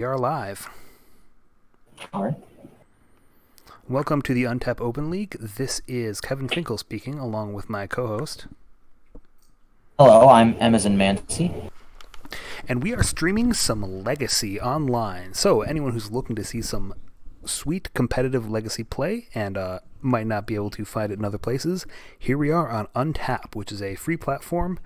We are live. All right. Welcome to the Untap Open League. This is Kevin Finkel speaking, along with my co-host. Hello, I'm Amazon Mancy. And we are streaming some Legacy online. So anyone who's looking to see some sweet competitive Legacy play and might not be able to find it in other places, here we are on Untap, which is a free platform.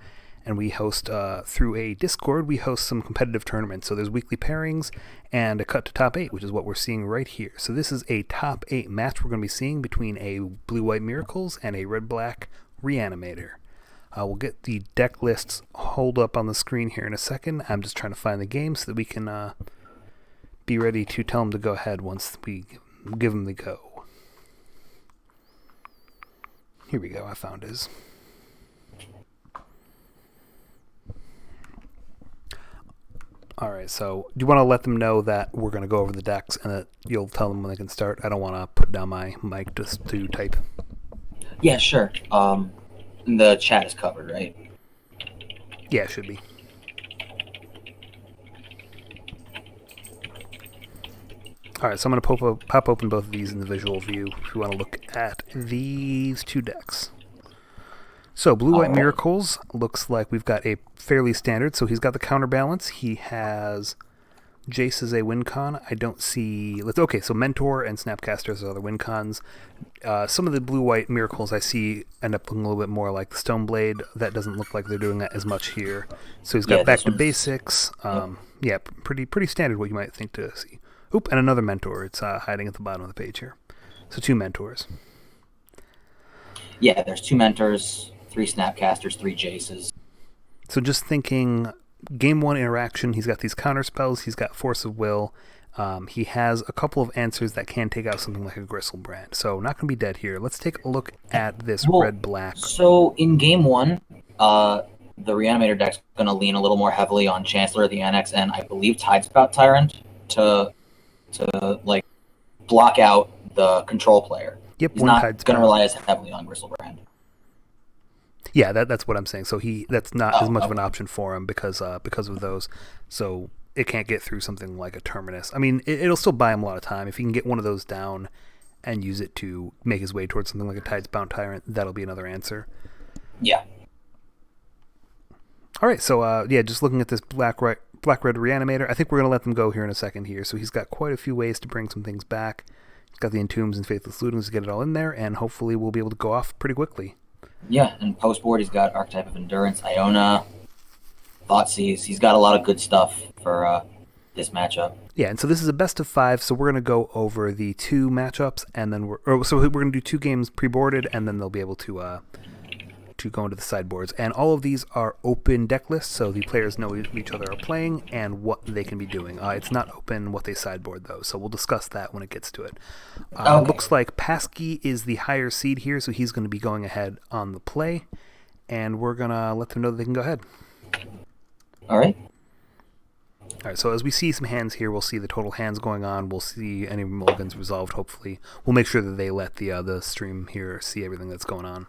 And we host, through a Discord, we host some competitive tournaments. So there's weekly pairings and a cut to top 8, which is what we're seeing right here. So this is a top 8 match we're going to be seeing between a Blue-White Miracles and a Red-Black Reanimator. We'll get the deck lists hold up on the screen here in a second. I'm just trying to find the game so that we can be ready to tell them to go ahead once we give them the go. Here we go, I found his. Alright, so do you want to let them know that we're going to go over the decks and that you'll tell them when they can start? I don't want to put down my mic just to type. Yeah, sure. The chat is covered, right? Yeah, it should be. Alright, so I'm going to pop open both of these in the visual view if you want to look at these two decks. So, Blue-White Miracles looks like we've got a fairly standard. So he's got the counterbalance. He has Jace as a win con. I don't see... Okay, so Mentor and Snapcasters are other win cons. Some of the Blue-White Miracles I see end up looking a little bit more like the Stoneblade. That doesn't look like they're doing that as much here. So he's got Back to Basics. Yeah, pretty standard what you might think to see. Oop, and another Mentor. It's hiding at the bottom of the page here. So 2 Mentors. Yeah, there's 2 Mentors, 3 Snapcasters, 3 Jaces. So just thinking, game 1 interaction, he's got these counter spells, he's got Force of Will, he has a couple of answers that can take out something like a Gristlebrand. So not going to be dead here. Let's take a look at this red-black. So in game 1, the Reanimator deck's going to lean a little more heavily on Chancellor of the Annex and I believe Tidespout Tyrant to like block out the control player. Yep, he's not going to rely as heavily on Gristlebrand. Yeah, that's what I'm saying. So that's not as much of an option for him because of those. So it can't get through something like a Terminus. I mean, it'll still buy him a lot of time. If he can get one of those down and use it to make his way towards something like a Tidesbound Tyrant, that'll be another answer. Yeah. All right, so just looking at this black-red Reanimator, I think we're going to let them go here in a second here. So he's got quite a few ways to bring some things back. He's got the Entombs and Faithless Lootings to get it all in there, and hopefully we'll be able to go off pretty quickly. Yeah, and post-board he's got Archetype of Endurance, Iona, Thoughtseizes. He's got a lot of good stuff for this matchup. Yeah, and so this is a best of 5, so we're going to go over the 2 matchups, and then we're going to do 2 games pre-boarded, and then they'll be able to go into the sideboards. And all of these are open deck lists, so the players know each other are playing and what they can be doing. It's not open what they sideboard, though, so we'll discuss that when it gets to it. Okay. Looks like Pascee is the higher seed here, so he's going to be going ahead on the play, and we're going to let them know that they can go ahead. All right. All right, so as we see some hands here, we'll see the total hands going on. We'll see any mulligans resolved, hopefully. We'll make sure that they let the stream here see everything that's going on.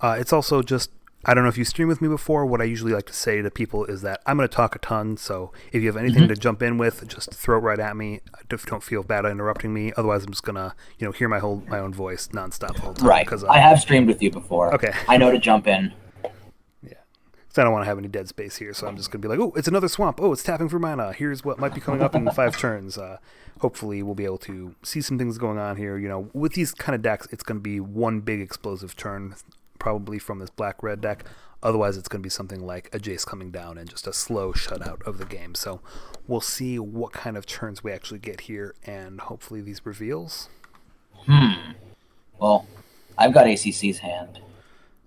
It's also just, I don't know if you stream with me before, what I usually like to say to people is that I'm going to talk a ton, so if you have anything to jump in with, just throw it right at me. Don't feel bad interrupting me. Otherwise, I'm just going to hear my own voice nonstop the whole time. Right, I have streamed with you before. Okay. I know to jump in. Yeah. So I don't want to have any dead space here, so I'm just going to be like, oh, it's another swamp. Oh, it's tapping for mana. Here's what might be coming up in 5 turns. Hopefully we'll be able to see some things going on here. With these kind of decks, it's going to be one big explosive turn, probably from this black-red deck. Otherwise, it's going to be something like a Jace coming down and just a slow shutout of the game. So we'll see what kind of turns we actually get here, and hopefully these reveals. Well, I've got ACC's hand.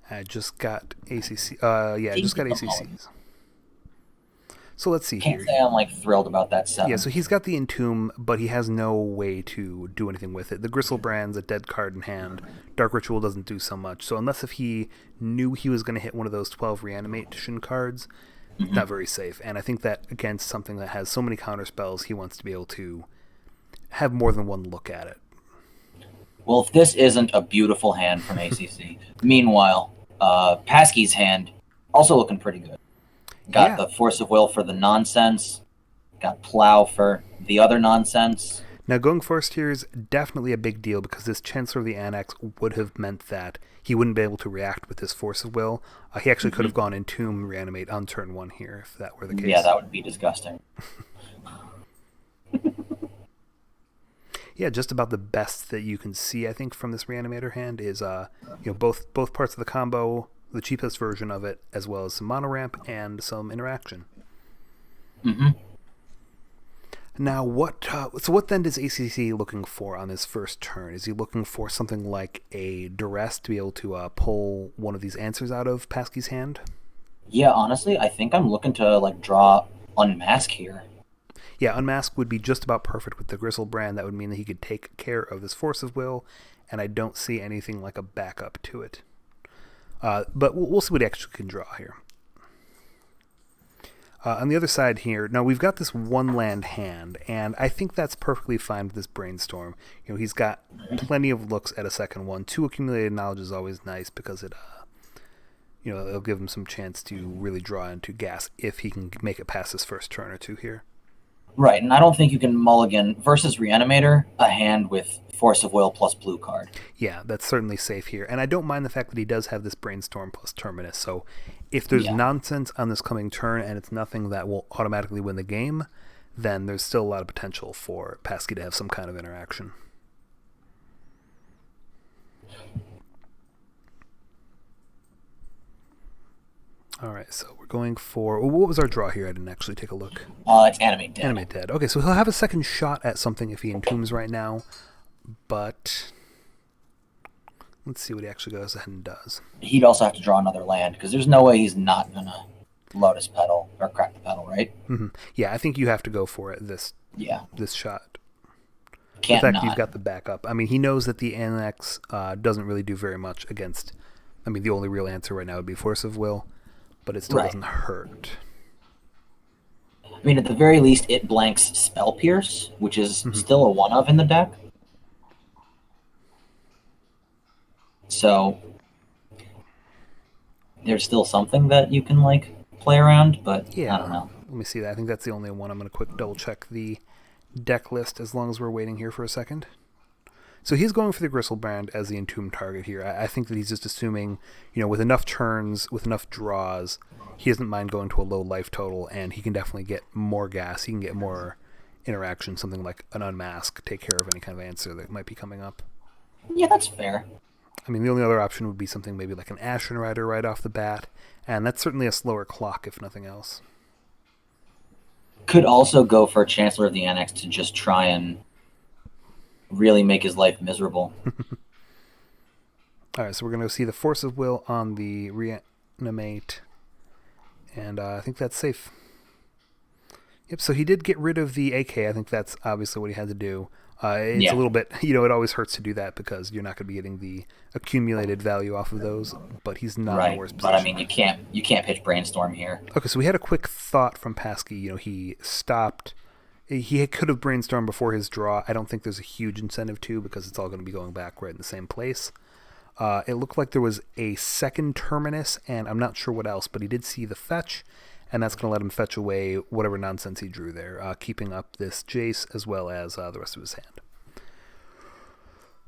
I just got ACC. I just got ACC's. So let's see here. Can't say I'm thrilled about that set. Yeah, so he's got the Entomb, but he has no way to do anything with it. The Gristlebrand's a dead card in hand. Dark Ritual doesn't do so much. So unless if he knew he was going to hit one of those 12 reanimation cards, not very safe. And I think that against something that has so many counter spells, he wants to be able to have more than one look at it. Well, if this isn't a beautiful hand from ACC. Meanwhile, Paskee's hand Also looking pretty good. Got Yeah. the Force of Will for the nonsense. Got Plow for the other nonsense. Now, going first here is definitely a big deal because this Chancellor of the Annex would have meant that he wouldn't be able to react with his Force of Will. He actually could have gone Entomb, Reanimate on turn 1 here, if that were the case. Yeah, that would be disgusting. Yeah, just about the best that you can see, I think, from this Reanimator hand is both parts of the combo, the cheapest version of it, as well as some mono ramp and some interaction. Mm-hmm. Now, what then is ACC looking for on his first turn? Is he looking for something like a duress to be able to pull one of these answers out of Paskee's hand? Yeah, honestly, I think I'm looking to draw Unmask here. Yeah, Unmask would be just about perfect with the Gristlebrand. That would mean that he could take care of this Force of Will, and I don't see anything like a backup to it. But we'll see what he actually can draw here. On the other side here, now we've got this one land hand, and I think that's perfectly fine with this Brainstorm. He's got plenty of looks at a second one. 2 accumulated knowledge is always nice because it'll give him some chance to really draw into gas if he can make it past his first turn or two here. Right, and I don't think you can mulligan versus Reanimator a hand with Force of Will plus blue card. Yeah, that's certainly safe here. And I don't mind the fact that he does have this Brainstorm plus Terminus. So if there's nonsense on this coming turn and it's nothing that will automatically win the game, then there's still a lot of potential for Pascee to have some kind of interaction. All right, so we're going for... what was our draw here? I didn't actually take a look. It's Animate Dead. Animate Dead. Okay, so he'll have a second shot at something if he entombs right now, but let's see what he actually goes ahead and does. He'd also have to draw another land, because there's no way he's not going to Lotus Petal, or Crack the Petal, right? Mm-hmm. Yeah, I think you have to go for it this shot. Can't the fact not. You've got the backup. I mean, he knows that the Annex doesn't really do very much against... I mean, the only real answer right now would be Force of Will, but it still doesn't hurt. I mean, at the very least, it blanks Spell Pierce, which is still a one-of in the deck. So there's still something that you can play around, but I don't know. Let me see that. I think that's the only one. I'm going to quick double check the deck list as long as we're waiting here for a second. So he's going for the Gristlebrand as the entombed target here. I think that he's just assuming, with enough turns, with enough draws, he doesn't mind going to a low life total, and he can definitely get more gas. He can get more interaction, something like an Unmask, take care of any kind of answer that might be coming up. Yeah, that's fair. I mean, the only other option would be something maybe like an Ashen Rider right off the bat, and that's certainly a slower clock, if nothing else. Could also go for Chancellor of the Annex to just try and really make his life miserable. All right, so we're going to see the Force of Will on the Reanimate, and I think that's safe. Yep, so he did get rid of the AK. I think that's obviously what he had to do. It's a little bit, it always hurts to do that because you're not going to be getting the accumulated value off of those, but he's not in the worst position. But I mean, you can't pitch Brainstorm here. Okay, so we had a quick thought from Pascee. He stopped. He could have Brainstormed before his draw. I don't think there's a huge incentive to because it's all going to be going back right in the same place. It looked like there was a second Terminus, and I'm not sure what else, but he did see the fetch, and that's going to let him fetch away whatever nonsense he drew there, keeping up this Jace as well as the rest of his hand.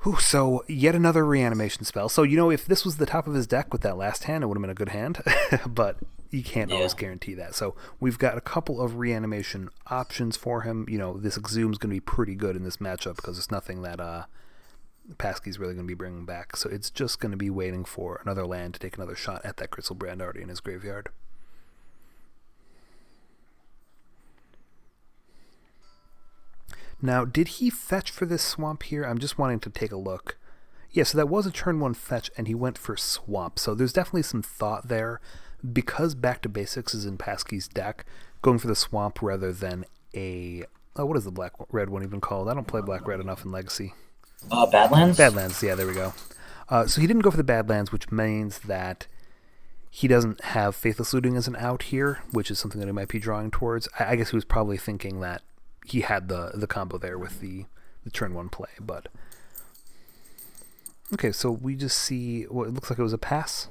Whew, so yet another reanimation spell. So, if this was the top of his deck with that last hand, it would have been a good hand, but you can't always guarantee that. So we've got a couple of reanimation options for him. This Exhume's going to be pretty good in this matchup because it's nothing that Paskee's really going to be bringing back. So it's just going to be waiting for another land to take another shot at that Gristlebrand already in his graveyard. Now, did he fetch for this swamp here? I'm just wanting to take a look. Yeah, so that was a turn 1 fetch, and he went for swamp. So there's definitely some thought there. Because Back to Basics is in Paskee's deck, going for the swamp rather than a... what is the black-red one even called? I don't play black-red enough in Legacy. Badlands? Badlands, yeah, there we go. So he didn't go for the Badlands, which means that he doesn't have Faithless Looting as an out here, which is something that he might be drawing towards. I guess he was probably thinking that he had the combo there with the turn 1 play, but... Okay, so we just see what it looks like it was a pass.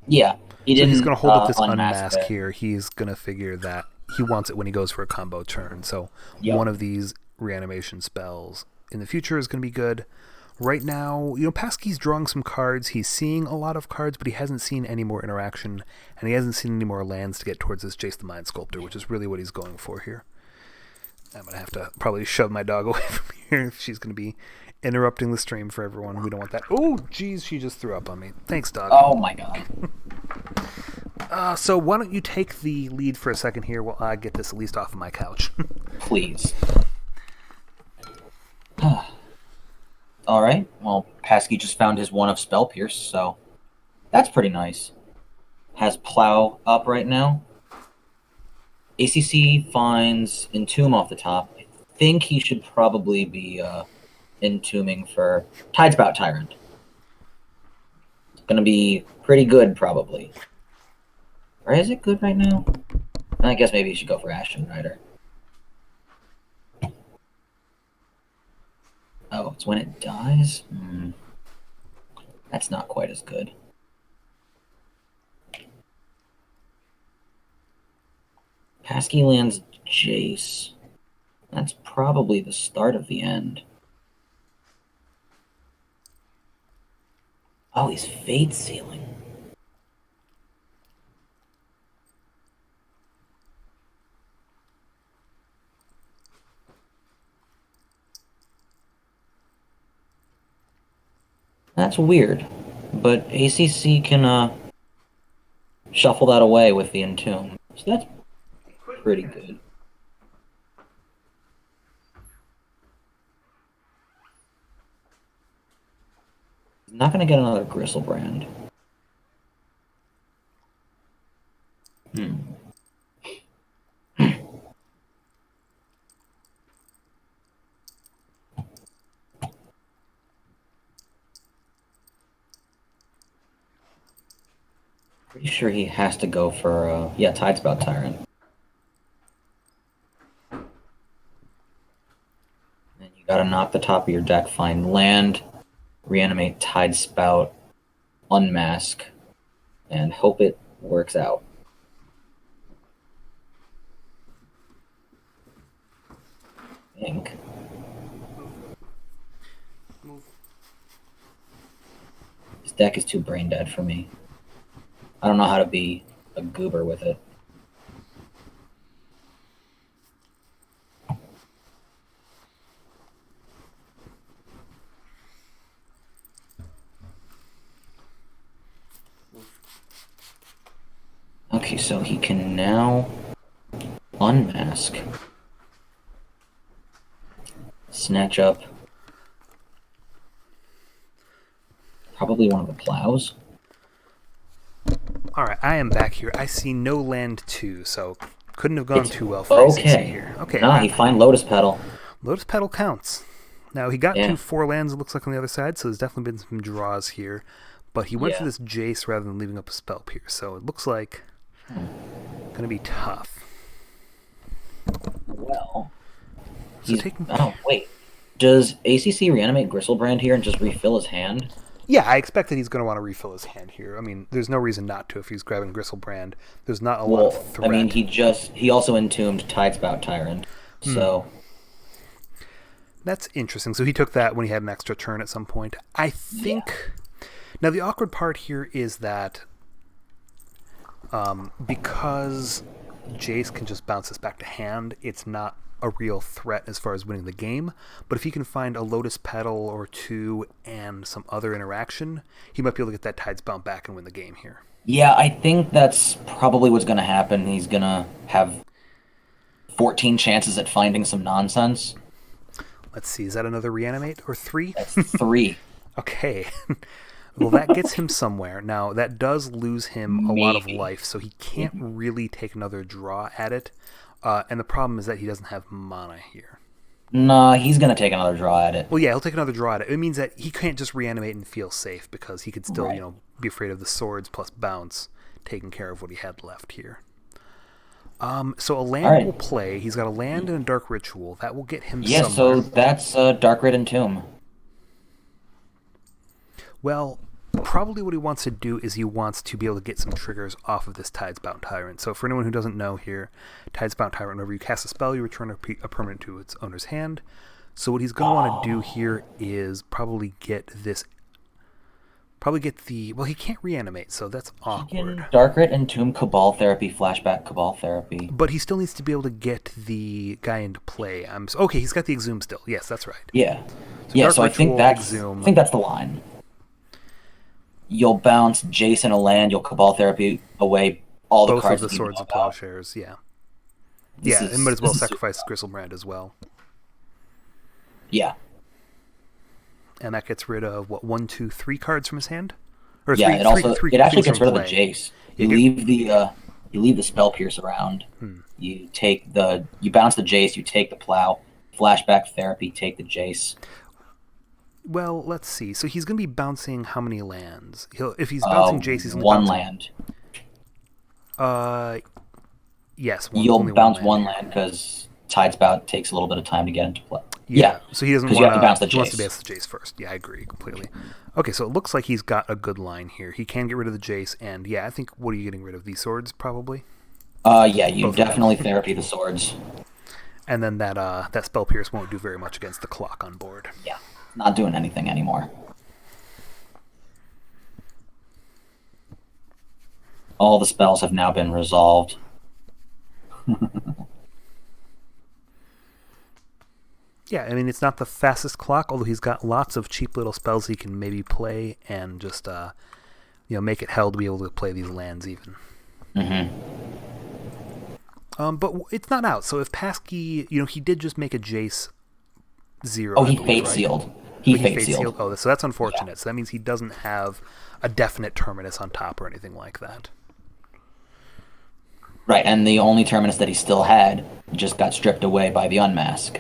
Yeah, he So he's didn't going to hold up this unmask unmask it. here. He's going to figure that he wants it when he goes for a combo turn. So Yep. one of these reanimation spells in the future is going to be good. Right now, Paskee's drawing some cards. He's seeing a lot of cards, but he hasn't seen any more interaction, and he hasn't seen any more lands to get towards this Jace the Mind Sculptor, which is really what he's going for here. I'm going to have to probably shove my dog away from here if she's going to be interrupting the stream for everyone. We don't want that. Oh, jeez, she just threw up on me. Thanks, dog. Oh my god. So why don't you take the lead for a second here while I get this at least off of my couch. Please. All right. Well, Pascee just found his one of Spell Pierce, so that's pretty nice. Has Plow up right now. ACC finds Entomb off the top. I think he should probably be entombing for Tidespout Tyrant. It's going to be pretty good, probably. Or is it good right now? I guess maybe you should go for Ashen Rider. Oh, it's when it dies? That's not quite as good. Pascee lands Jace. That's probably the start of the end. Oh, he's Fate Sealing. That's weird, but ACC can shuffle that away with the Entomb. So that's pretty good. He's not going to get another Gristlebrand. Pretty sure he has to go for, Tidespout Tyrant. And you gotta knock the top of your deck, find land, reanimate Tidespout, unmask, and hope it works out. I think. This deck is too brain dead for me. I don't know how to be a goober with it. Okay, so he can now unmask, snatch up probably one of the plows. All right, I am back here. I see no land 2, so couldn't have gone too well for ACC here. Okay. Nah, he find Lotus Petal. Lotus Petal counts. Now, he got 4 lands, it looks like, on the other side, so there's definitely been some draws here. But he went for this Jace rather than leaving up a Spell Pierce, so it looks like going to be tough. Well, so wait. Does ACC reanimate Gristlebrand here and just refill his hand? Yeah, I expect that he's going to want to refill his hand here. I mean, there's no reason not to if he's grabbing Gristlebrand. There's not a lot of threat. I mean, he also entombed Tidespout Tyrant, so... That's interesting. So he took that when he had an extra turn at some point. I think... Yeah. Now, the awkward part here is that because Jace can just bounce this back to hand, it's not a real threat as far as winning the game. But if he can find a Lotus Petal or 2 and some other interaction, he might be able to get that Tidesbound back and win the game here. Yeah, I think that's probably what's going to happen. He's going to have 14 chances at finding some nonsense. Let's see, is that another reanimate or 3? That's 3. Okay. Well, that gets him somewhere. Now, that does lose him a lot of life, so he can't really take another draw at it. And the problem is that he doesn't have mana here. Nah, he's going to take another draw at it. Well, yeah, he'll take another draw at it. It means that he can't just reanimate and feel safe because he could still, be afraid of the swords plus bounce taking care of what he had left here. So a land will play. He's got a land and a Dark Ritual. That will get him somewhere. So that's Dark Rid and Tomb. Well, probably what he wants to do is he wants to be able to get some triggers off of this Tidesbound Tyrant. So for anyone who doesn't know here, Tidesbound Tyrant, whenever you cast a spell, you return a permanent to its owner's hand. So what he's going to want to do here is probably get the... Well, he can't reanimate, so that's awkward. He can Darkrit, Entomb, Cabal Therapy, Flashback, Cabal Therapy. But he still needs to be able to get the guy into play. Okay, he's got the Exhume still. Yes, that's right. Yeah. So I think that's the line. You'll bounce Jason a land, you'll Cabal Therapy away all the cards. Both of the Swords of Plowshares, yeah. And might as well sacrifice Gristlebrand as well. Yeah. And that gets rid of, 1, 2, 3 cards from his hand? Or it actually gets rid of the Jace. You leave the Spell Pierce around. You bounce the Jace, you take the Plow, Flashback Therapy, take the Jace. Well, let's see. So he's going to be bouncing how many lands? If he's bouncing Jace, he's going to one land. Yes. You'll bounce one land because Tidesbound takes a little bit of time to get into play. Yeah. So he doesn't want to bounce the Jace. He wants to bounce the Jace first. Yeah, I agree completely. Okay, so it looks like he's got a good line here. He can get rid of the Jace, and I think what are you getting rid of? These swords, probably. You definitely therapy the swords. And then that Spell Pierce won't do very much against the clock on board. Yeah. Not doing anything anymore. All the spells have now been resolved. Yeah, I mean, it's not the fastest clock, although he's got lots of cheap little spells he can maybe play and just, make it hell to be able to play these lands even. But it's not out, so if Pascee, he did just make a Jace 0. He fate sealed. He fate sealed. Oh, so that's unfortunate. Yeah. So that means he doesn't have a definite terminus on top or anything like that. Right, and the only terminus that he still had just got stripped away by the unmask.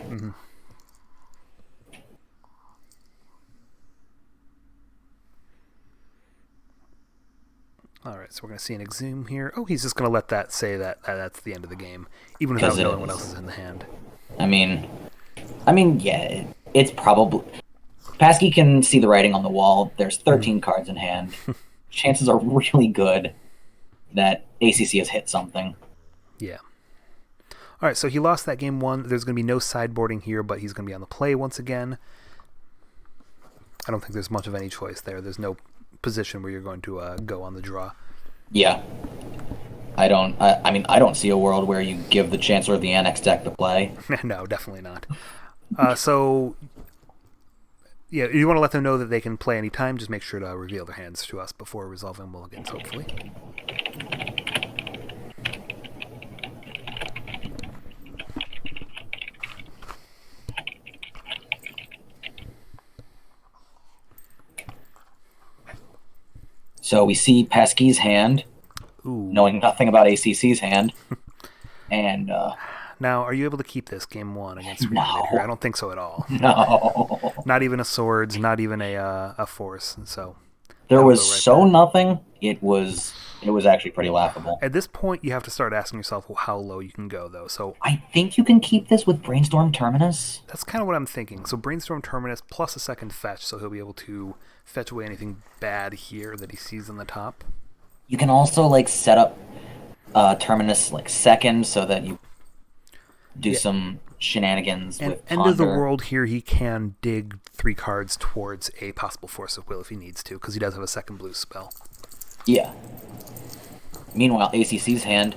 All right, so we're going to see an Exhume here. Oh, he's just going to let that say that that's the end of the game, even without knowing what else is in the hand. I mean, yeah, it's probably... Pascee can see the writing on the wall. There's 13 cards in hand. Chances are really good that ACC has hit something. Yeah. All right, so he lost that game 1. There's going to be no sideboarding here, but he's going to be on the play once again. I don't think there's much of any choice there. There's no position where you're going to go on the draw. Yeah. I don't see a world where you give the Chancellor of the Annex deck to play. No, definitely not. So... Yeah, you want to let them know that they can play anytime. Just make sure to reveal their hands to us before resolving mulligans, hopefully. So we see Pascee's hand, knowing nothing about ACC's hand, and... Now, are you able to keep this game 1 against Reanimator? No. I don't think so at all. No. Not even a Swords, not even a Force. So there was nothing. It was actually pretty laughable. At this point, you have to start asking yourself how low you can go, though. So I think you can keep this with Brainstorm Terminus. That's kind of what I'm thinking. So Brainstorm Terminus plus a second fetch, so he'll be able to fetch away anything bad here that he sees on the top. You can also set up Terminus second so that you do some shenanigans and with End of the World here, he can dig 3 cards towards a possible Force of Will if he needs to, because he does have a second blue spell. Yeah. Meanwhile, ACC's hand,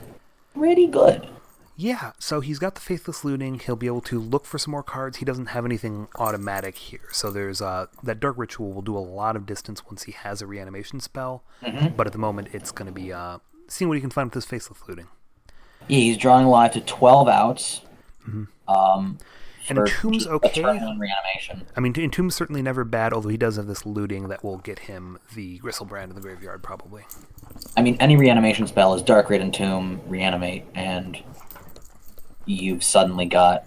pretty good. Yeah, so he's got the Faithless Looting. He'll be able to look for some more cards. He doesn't have anything automatic here. So there's that Dark Ritual will do a lot of distance once he has a reanimation spell. But at the moment, it's going to be seeing what he can find with his Faithless Looting. Yeah, he's drawing live to 12 outs. And Entomb's okay. Reanimation. I mean, Entomb's certainly never bad, although he does have this looting that will get him the Gristlebrand in the graveyard, probably. I mean, any reanimation spell is Darkrit, Entomb, Reanimate, and you've suddenly got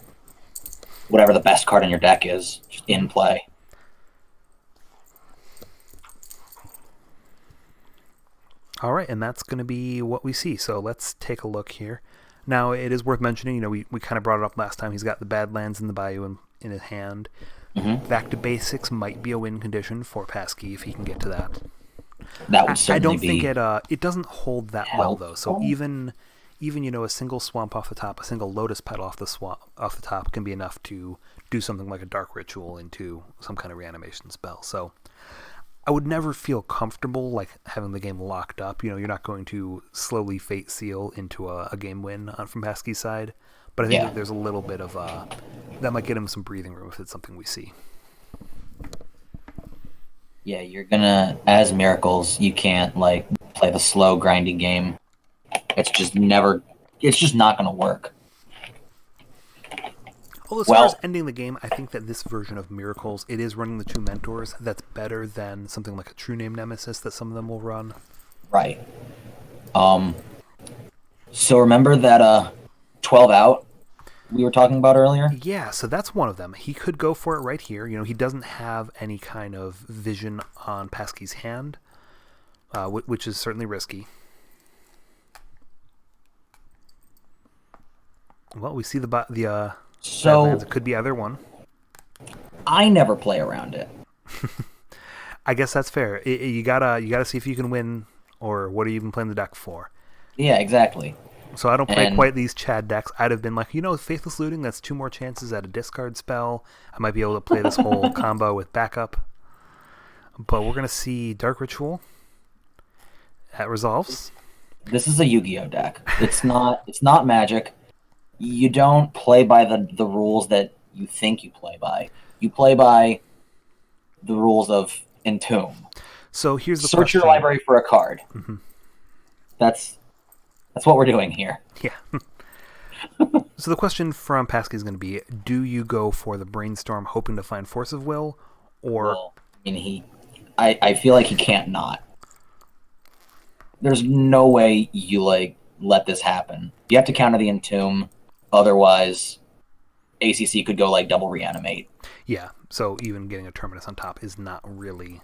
whatever the best card in your deck is just in play. All right, and that's going to be what we see. So let's take a look here. Now, it is worth mentioning, we kind of brought it up last time. He's got the Badlands and the Bayou in his hand. Back to basics might be a win condition for Pascee if he can get to that. That would I certainly don't think be it doesn't hold that well though. So helpful. even a single swamp off the top, a single lotus petal off the top can be enough to do something like a dark ritual into some kind of reanimation spell. So I would never feel comfortable like having the game locked up. You're not going to slowly fate seal into a game win from Paskee's side. But I think Yeah. that there's a little bit of that might get him some breathing room if it's something we see. Yeah, you're gonna, as miracles, you can't like play the slow, grindy game. It's just not gonna work. Well, as far as Well, ending the game, I think that this version of Miracles, it is running the two mentors. That's better than something like a True Name Nemesis that some of them will run. right. Um, so remember that 12 out we were talking about earlier? Yeah, so that's one of them. He could go for it right here. He doesn't have any kind of vision on Paskee's hand, which is certainly risky. Well, we see the Badlands. So It could be either one. I never play around it. I guess that's fair. You gotta see if you can win, or what are you even playing the deck for? Yeah, exactly. So I don't play And quite these Chad decks. I'd have been like, Faithless Looting, that's 2 more chances at a discard spell. I might be able to play this whole combo with backup. But we're going to see Dark Ritual. That resolves. this is a Yu-Gi-Oh deck. It's not Magic. You don't play by the rules that you think you play by. You play by the rules of Entomb. So here's the Search question. your library for a card. Mm-hmm. That's what we're doing here. Yeah. So the question from Pascee is going to be, do you go for the Brainstorm hoping to find Force of Will, or... Well, I mean, I feel like he can't not. There's no way you let this happen. You have to counter the Entomb, otherwise ACC could go double reanimate. Yeah, so even getting a Terminus on top is not really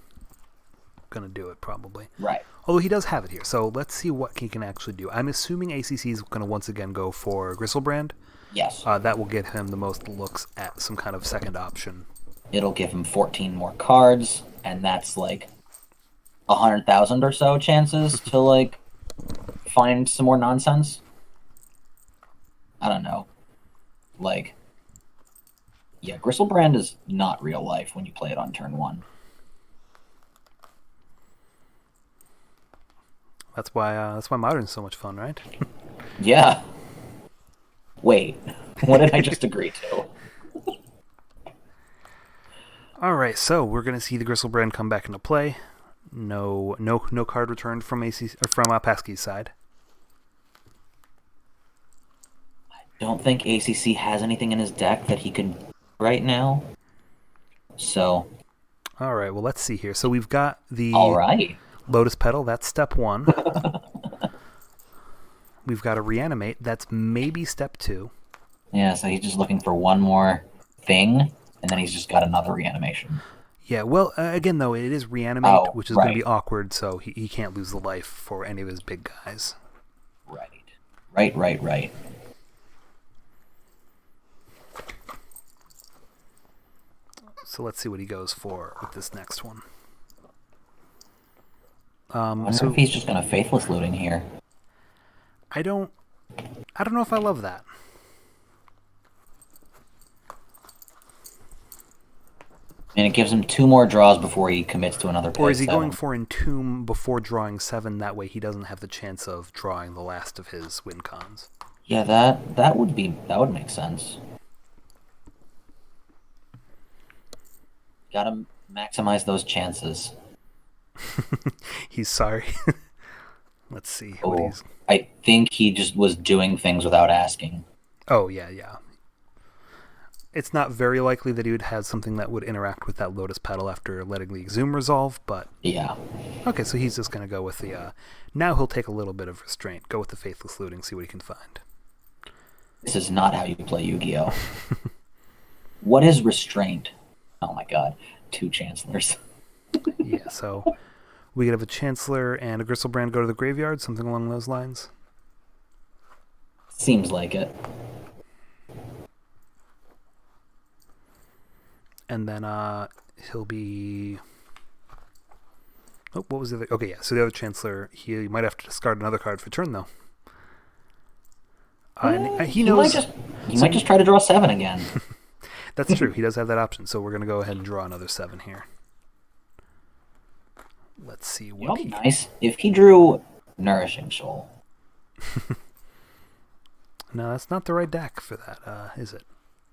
going to do it, probably. Right. Although he does have it here, so let's see what he can actually do. I'm assuming ACC is going to once again go for Gristlebrand. Yes. That will get him the most looks at some kind of second option. It'll give him 14 more cards, and that's 100,000 or so chances to find some more nonsense. I don't know. Yeah, Gristlebrand is not real life when you play it on turn 1. That's why Modern's so much fun, right? Yeah. Wait, what did I just agree to? All right, so we're gonna see the Gristlebrand come back into play. No card returned from Paskee's side. I don't think ACC has anything in his deck that he can right now. So. All right, well let's see here. So we've got the All right. Lotus Petal. That's step 1. We've got a Reanimate. That's maybe step 2. Yeah, so he's just looking for one more thing, and then he's just got another reanimation. Yeah, well, again, though, it is Reanimate, which is going to be right. awkward, so he can't lose the life for any of his big guys. Right. So let's see what he goes for with this next one. I wonder if he's just going to Faithless Looting here. I don't know if I love that. And it gives him 2 more draws before he commits to another play. Or is he 7. going for Entomb before drawing 7? That way he doesn't have the chance of drawing the last of his win cons. Yeah, that would make sense. Gotta maximize those chances. He's sorry. Let's see what he's... I think he just was doing things without asking. Oh, yeah. It's not very likely that he would have something that would interact with that Lotus Petal after letting the Exhume resolve, but... Yeah. Okay, so he's just going to go with the... Now he'll take a little bit of restraint. Go with the Faithless Looting, see what he can find. This is not how you play Yu-Gi-Oh! What is restraint? Oh my god. 2 Chancellors. Yeah, so we could have a Chancellor and a Gristlebrand go to the graveyard, something along those lines. Seems like it. And then he'll be Oh, what was the other? Okay, yeah. So the other Chancellor, he might have to discard another card for turn, though. And he knows. He might just try to draw 7 again. That's true. He does have that option. So we're going to go ahead and draw another 7 here. Let's see what. It would be nice if he drew Nourishing Shoal. No, that's not the right deck for that, is it?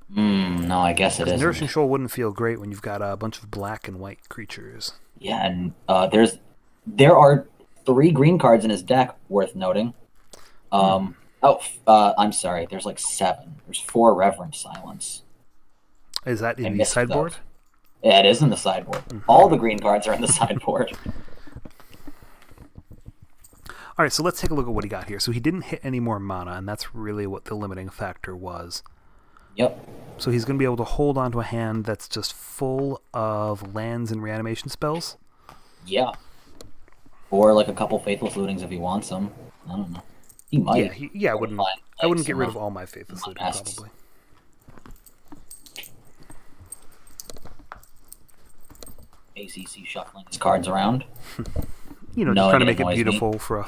No, I guess it isn't. Nourishing Shoal wouldn't feel great when you've got a bunch of black and white creatures. Yeah, and there are 3 green cards in his deck worth noting. I'm sorry. There's like 7. There's 4 Reverent Silence. Is that in the sideboard? Those. Yeah, it is in the sideboard. Mm-hmm. All the green cards are in the sideboard. All right, so let's take a look at what he got here. So he didn't hit any more mana, and that's really what the limiting factor was. Yep. So he's going to be able to hold on to a hand that's just full of lands and reanimation spells? Yeah. Or like a couple Faithless Lootings if he wants them. I don't know. He might. Yeah, I wouldn't get rid of all my Faithless Looting, probably. ACC shuffling his cards around. Just trying to make it beautiful for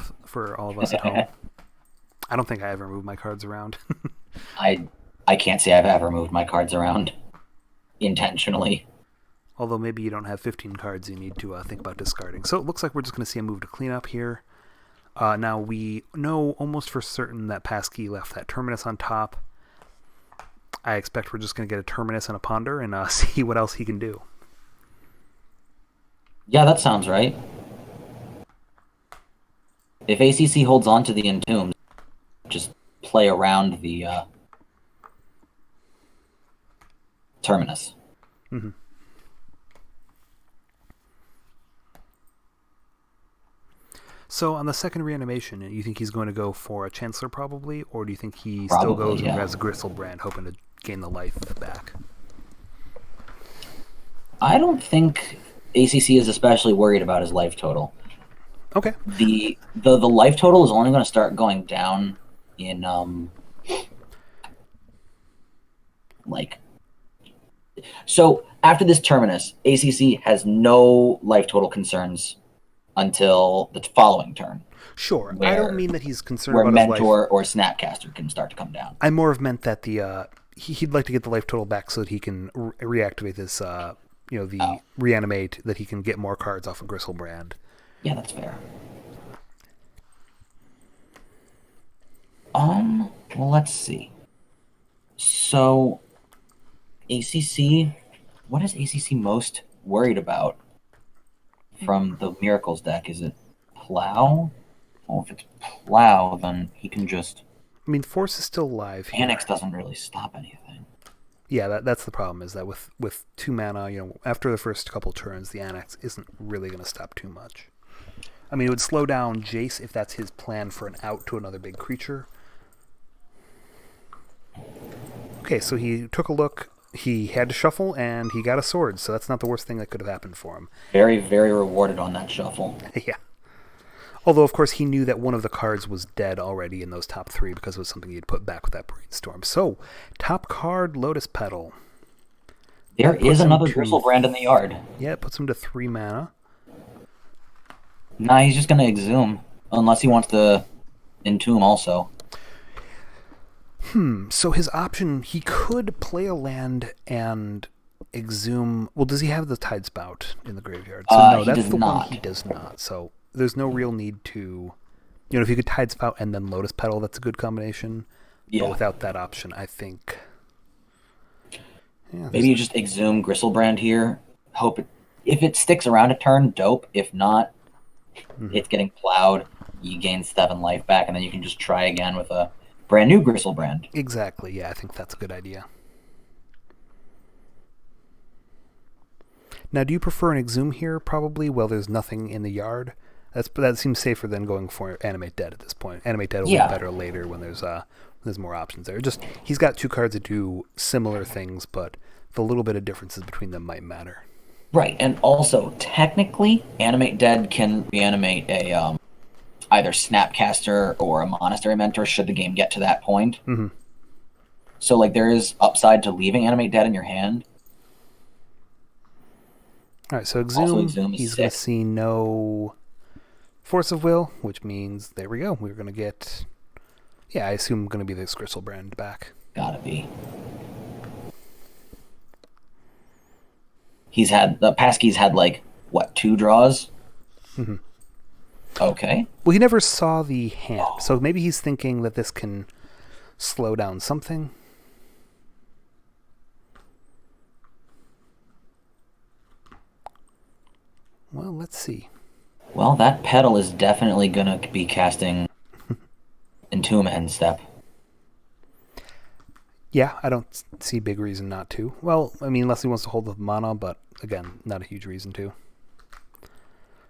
all of us at home. I don't think I ever move my cards around. I can't say I've ever moved my cards around intentionally. Although maybe you don't have 15 cards you need to think about discarding. So it looks like we're just going to see a move to clean up here. Now we know almost for certain that Pascee left that Terminus on top. I expect we're just going to get a Terminus and a Ponder and see what else he can do. Yeah, that sounds right. If ACC holds on to the Entomb, just play around the Terminus. Mm-hmm. So on the second reanimation, you think he's going to go for a Chancellor probably, or do you think he still goes and grabs a Gristlebrand, hoping to gain the life back? I don't think ACC is especially worried about his life total. Okay. The life total is only going to start going down in so after this Terminus, ACC has no life total concerns until the following turn. Sure. I don't mean that he's concerned about his Mentor life. Or Snapcaster can start to come down. I more have meant that he'd like to get the life total back so that he can reactivate this reanimate, that he can get more cards off of Gristlebrand. Yeah, that's fair. Well, let's see. So, ACC, what is ACC most worried about from the Miracles deck? Is it Plow? Oh, if it's Plow, then he can just... I mean, Force is still alive here. Annex doesn't really stop anything. Yeah, that's the problem, is that with 2 mana, after the first couple turns, the Annex isn't really going to stop too much. I mean, it would slow down Jace if that's his plan for an out to another big creature. Okay, so he took a look, he had to shuffle, and he got a sword, so that's not the worst thing that could have happened for him. Very, very rewarded on that shuffle. Yeah. Although, of course, he knew that one of the cards was dead already in those top 3 because it was something he'd put back with that Brainstorm. So, top card, Lotus Petal. There is another Gristlebrand in the yard. Yeah, it puts him to 3 mana. Nah, he's just going to Exhume, unless he wants to Entomb also. So his option, he could play a land and Exhume... Well, does he have the Tidespout in the graveyard? So no, that's the one he does not. So there's no real need to... if you could Tidespout and then Lotus Petal, that's a good combination. Yeah. But without that option, I think... Yeah, maybe you just Exhume Gristlebrand here. Hope if it sticks around a turn, dope. If not, it's getting plowed. You gain 7 life back, and then you can just try again with a brand new Gristlebrand. Exactly. Yeah, I think that's a good idea. Now, do you prefer an Exhume here, probably? Well, there's nothing in the yard. That seems safer than going for Animate Dead at this point. Animate Dead will be better later when there's more options there. Just he's got 2 cards that do similar things, but the little bit of differences between them might matter. Right, and also technically, Animate Dead can reanimate a either Snapcaster or a Monastery Mentor should the game get to that point. Mm-hmm. So there is upside to leaving Animate Dead in your hand. All right, so Also, Exhume, Exhume is he's going to sick. see no Force of Will, which means, there we go, we're going to get, yeah, I assume going to be this Gristlebrand back. Gotta be. Paskee's had like, what, 2 draws? Mm-hmm. Okay. Well, he never saw the hand, Oh. so maybe he's thinking that this can slow down something. Well, let's see. Well, that pedal is definitely gonna be casting Entomb End Step. Yeah, I don't see big reason not to. Well, I mean, unless he wants to hold the mana, but again, not a huge reason to.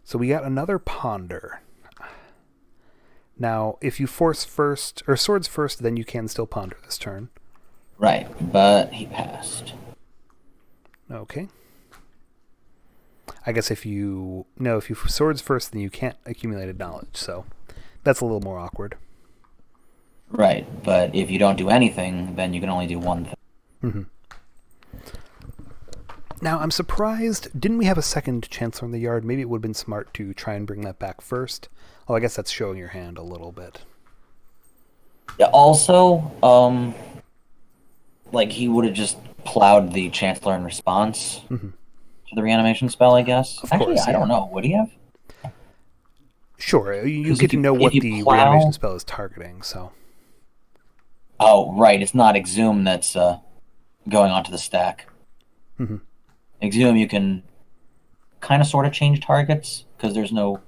So we got another Ponder. Now, if you force first, or swords first, then you can still Ponder this turn. Right, but he passed. Okay. I guess if you swords first, then you can't accumulate a knowledge, so that's a little more awkward. Right, but if you don't do anything, then you can only do one thing. Mm-hmm. Now, I'm surprised, didn't we have a second Chancellor in the yard? Maybe it would have been smart to try and bring that back first. Oh, I guess that's showing your hand a little bit. Yeah, also, like, he would have just plowed the Chancellor in response Mm-hmm. to the reanimation spell, I guess. Of Actually, course, I yeah. don't know. Would he have? Sure, you 'Cause get to know if what you the plow- reanimation spell is targeting, so... Oh, right, it's not Exhume that's going onto the stack. Mm-hmm. Exhume, you can kind of sort of change targets, because there's no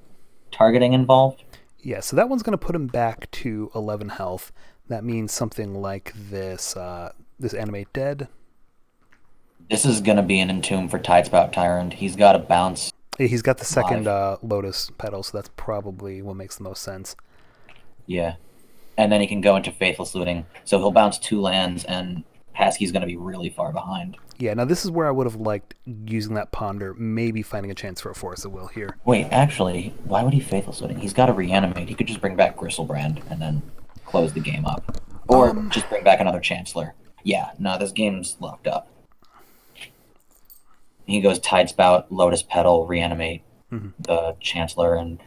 targeting involved. Yeah, so that one's going to put him back to 11 health. That means something like this, this Animate Dead. This is going to be an Entomb for Tidespout Tyrant. He's got to bounce. He's got the second Lotus Petal, so that's probably what makes the most sense. Yeah. And then he can go into Faithless Looting. So he'll bounce 2 lands, and Paskee's going to be really far behind. Yeah, now this is where I would have liked using that Ponder, maybe finding a chance for a Force of Will here. Wait, actually, why would he Faithless Looting? He's got to reanimate. He could just bring back Gristlebrand and then close the game up. Or just bring back another Chancellor. Yeah, no, this game's locked up. He goes Tidespout, Lotus Petal, reanimate the Chancellor, and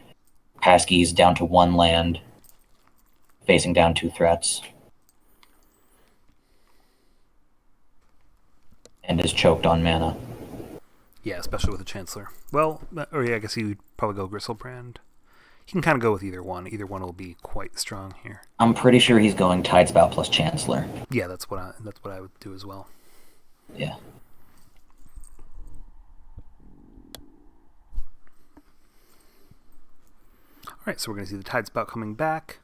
Paskee's down to 1 land, facing down 2 threats. And is choked on mana. Yeah, especially with the Chancellor. Well, or yeah, I guess he would probably go Gristlebrand. He can kind of go with either one. Either one will be quite strong here. I'm pretty sure he's going Tidespout plus Chancellor. Yeah, that's what I would do as well. Yeah. Alright, so we're going to see the Tidespout coming back.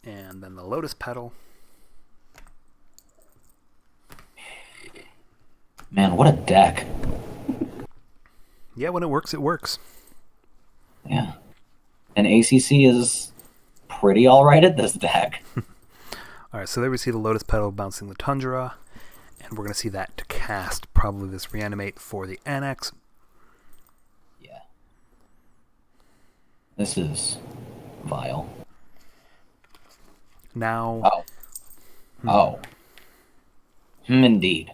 And then the Lotus Petal. Man, what a deck. Yeah, when it works, it works. Yeah. And ACC is pretty alright at this deck. Alright, so there we see the Lotus Petal bouncing the Tundra. And we're going to see that to cast probably this Reanimate for the Annex. Yeah. This is vile. Now... Oh. Indeed.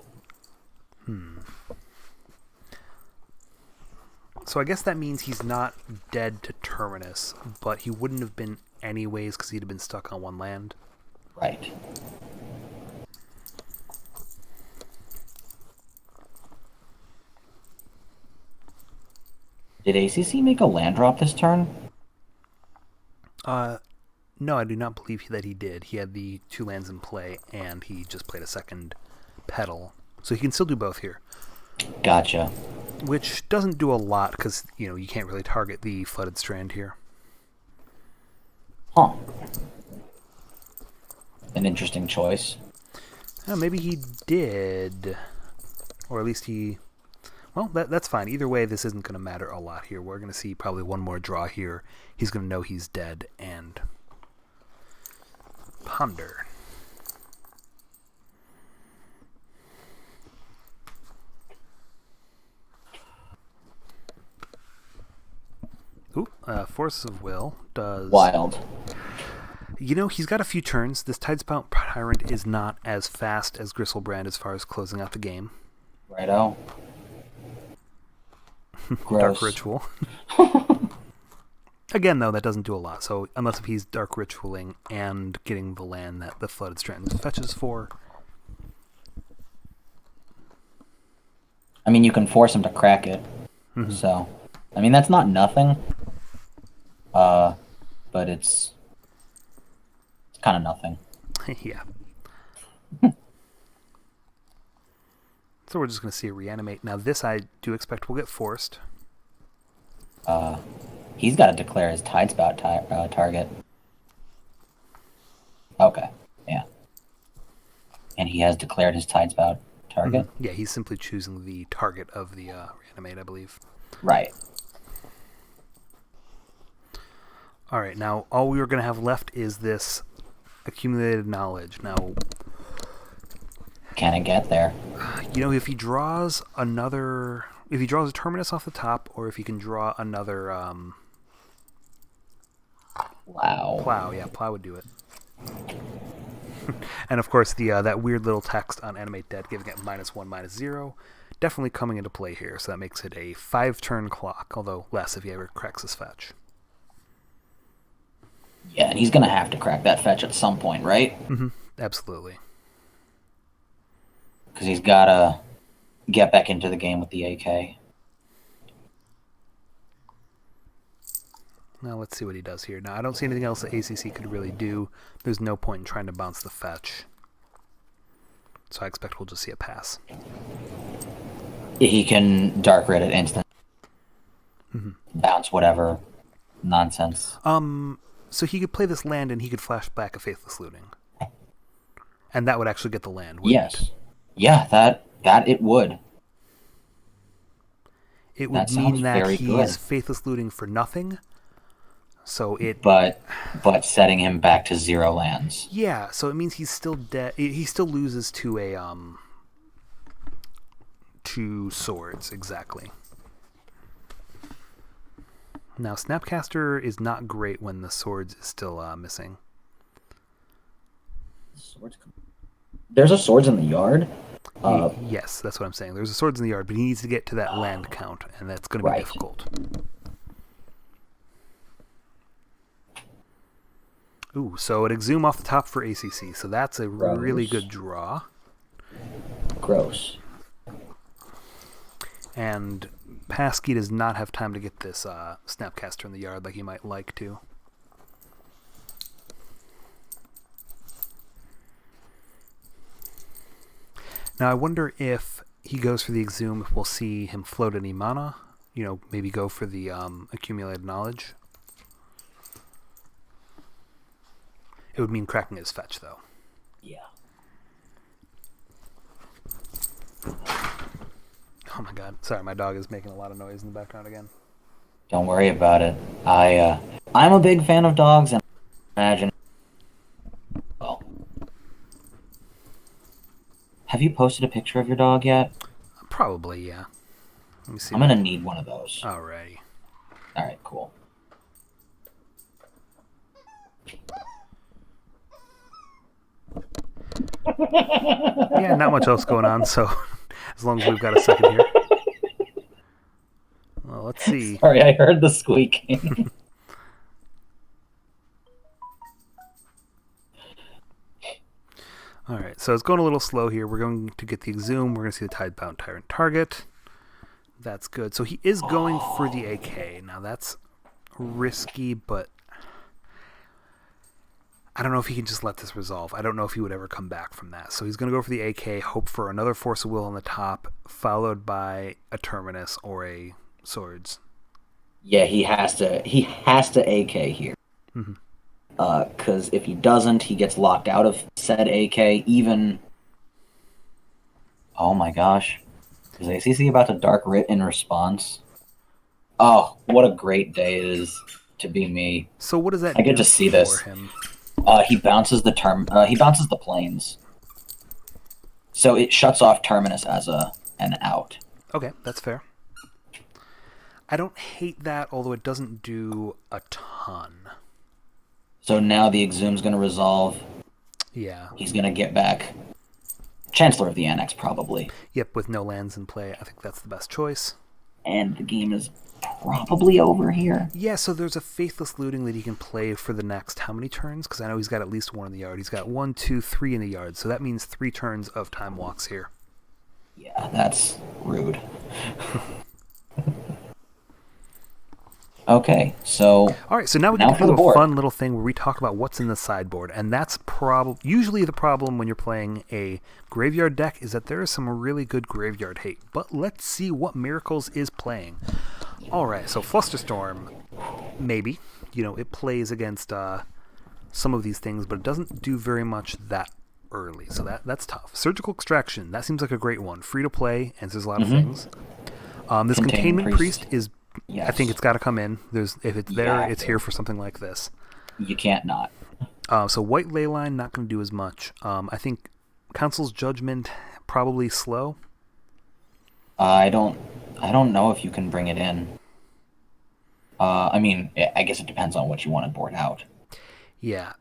So I guess that means he's not dead to Terminus, but he wouldn't have been anyways because he'd have been stuck on 1 land. Right. Did ACC make a land drop this turn? No, I do not believe that he did. He had the 2 lands in play, and he just played a second Petal. So he can still do both here. Gotcha. Which doesn't do a lot, because, you can't really target the Flooded Strand here. Huh. An interesting choice. Maybe he did. Or at least he... Well, that's fine. Either way, this isn't going to matter a lot here. We're going to see probably one more draw here. He's going to know he's dead, and... Ponder. Ooh, Force of Will does... Wild. He's got a few turns. This Tidespout Tyrant is not as fast as Gristlebrand as far as closing out the game. Righto. Dark Gross. Ritual. Again, though, that doesn't do a lot. So unless if he's Dark Ritualing and getting the land that the Flooded Strands fetches for. I mean, you can force him to crack it. Mm-hmm. So, I mean, that's not nothing. But it's kind of nothing. Yeah. So we're just going to see a reanimate. Now this I do expect will get forced. He's got to declare his Tidespout target. Okay, yeah. And he has declared his Tidespout target? Mm-hmm. Yeah, he's simply choosing the target of the reanimate, I believe. Right. All right, now all we are going to have left is this accumulated knowledge. Now, can it get there? You know, if he draws a terminus off the top, or if he can draw another plow, yeah, plow would do it. And of course, the that weird little text on animate dead giving it -1/-0, definitely coming into play here. So that makes it a 5-turn clock, although less if he ever cracks his fetch. Yeah, and he's gonna have to crack that fetch at some point, right? Mm-hmm. Absolutely. Because he's gotta get back into the game with the AK. Now let's see what he does here. Now I don't see anything else that ACC could really do. There's no point in trying to bounce the fetch. So I expect we'll just see a pass. He can Dark Red it instant. Mm-hmm. Bounce whatever nonsense. So he could play this land and he could flash back a Faithless Looting. And that would actually get the land, wouldn't Yes. it? Yeah, that it would. It would That mean sounds that very he's good. Faithless Looting for nothing. So it But setting him back to 0 lands. Yeah, so it means he's still dead. He still loses to a to swords, exactly. Now Snapcaster is not great when the swords is still missing. There's a swords in the yard. Yes, that's what I'm saying. There's a swords in the yard, but he needs to get to that land count, and that's going to be Right. difficult. Ooh, so an Exhume off the top for ACC, so that's a really good draw. Gross. And Pascee does not have time to get this Snapcaster in the yard like he might like to. Now I wonder if he goes for the Exhume, if we'll see him float any mana. You know, maybe go for the accumulated knowledge. It would mean cracking his fetch, though. Yeah. Oh my god. Sorry, my dog is making a lot of noise in the background again. Don't worry about it. I'm a big fan of dogs, and imagine. Well, have you posted a picture of your dog yet? Probably, yeah. Let me see. I'm gonna need one of those. Alrighty. All right, cool. Yeah, not much else going on, so as long as we've got a second here. Well, let's see. Sorry, I heard the squeaking. Alright, so it's going a little slow here. We're going to get the Exhume. We're going to see the Tidebound Tyrant target. That's good. So he is going for the AK. Now that's risky, but I don't know if he can just let this resolve. I don't know if he would ever come back from that. So he's going to go for the AK, hope for another Force of Will on the top, followed by a Terminus or a Swords. Yeah, he has to AK here. Mm-hmm. Because if he doesn't, he gets locked out of said AK. Even, oh my gosh, is ACC about to Dark Writ in response? Oh, what a great day it is to be me. So what does that I get do to see for this. him? He bounces the planes, so it shuts off Terminus as an out. Okay, that's fair. I don't hate that, although it doesn't do a ton. So now the Exhume's going to resolve. Yeah. He's going to get back Chancellor of the Annex, probably. Yep, with no lands in play, I think that's the best choice. And the game is probably over here. Yeah, so there's a Faithless Looting that he can play for the next how many turns? Because I know he's got at least one in the yard. He's got 1, 2, 3 in the yard, so that means 3 turns of Time Walks here. Yeah, that's rude. Okay, so... Alright, so now we get to do a fun little thing where we talk about what's in the sideboard, and that's usually the problem when you're playing a graveyard deck is that there is some really good graveyard hate. But let's see what Miracles is playing. Alright, so Flusterstorm, maybe. You know, it plays against some of these things, but it doesn't do very much that early, so that's tough. Surgical Extraction, that seems like a great one. Free to play, answers a lot of things. This Containment Priest is... Yes. I think it's got to come in. If it's there, it's here for something like this. You can't not. So White Leyline, not going to do as much. I think Council's Judgment, probably slow. I don't know if you can bring it in. I mean, I guess it depends on what you want to board out. Yeah.